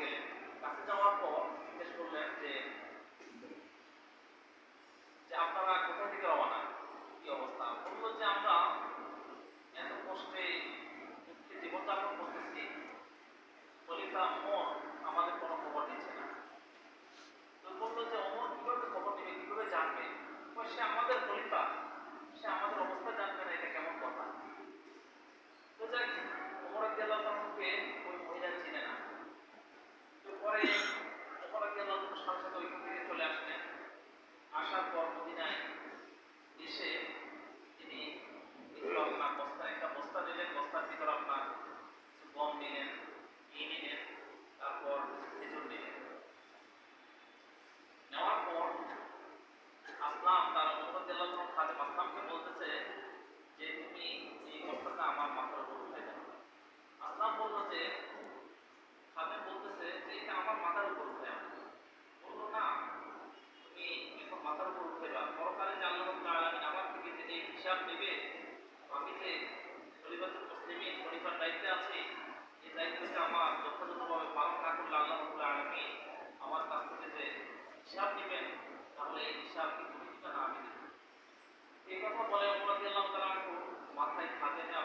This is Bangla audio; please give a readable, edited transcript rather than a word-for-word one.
গেলেন। কাছে যাওয়ার পর জিজ্ঞেস করলেন যে আপনারা কোথা থেকে রওনা, কি অবস্থা? বললো যে আমরা এত কষ্টে দুঃখে জীবনযাপন করতেছি, খলিফা ওমর আমাদের কোনো খবর দিচ্ছে না। তো বললো যে ওমর কিভাবে খবর দিবে, কিভাবে জানবে? সে আমাদের খলিফা, সে আমাদের অবস্থা জানবে না, এটা কেমন কথা? তো যাই ওমর রাদিয়াল্লাহু তাআলাকে ওই মহিলা চিনে না। তো পরে ওমর রাদিয়াল্লাহু তাআলা সাথে সাথে ওইখান থেকে চলে আসলেন। আসার পর মদিনায় এসে তিনি কিছু আপনার বস্তা, একটা বস্তা নিলেন, বস্তার ভিতর আপনার গম নিলেন, ঘি নিলেন, তারপর খেজুর নিলেন। নেওয়ার পর আসলাম তার ওমর রাদিয়াল্লাহু তাআলা খাদেম আসলামকে বলতেছে যে তুমি এই বস্তাটা আমার মাথার উপর উঠে দাও। আসলাম বলল যে খাদেম বলতেছে যে এটা আমার মাথার উপর উঠে আনো। বললো না, তুমি এখন মাথার উপর উঠে দাও, পরকালে যে আল্লাহ রাব্বুল আলামিন আমার থেকে যে হিসাব নেবে, আমি যে খলিফাতুল মুসলিমিন, খলিফার দায়িত্বে আছি, এই দায়িত্বটা আমার যথাযথভাবে পালন না করলে আল্লাহ রাব্বুল আলামিন আমার কাছ থেকে যে হিসাব নেবেন, তাহলে এই হিসাব কি তুমি দিবে না আমি দেব? এই কথা বলে ওমর রাদিয়াল্লাহু তাআলা মাথায় খাদেমে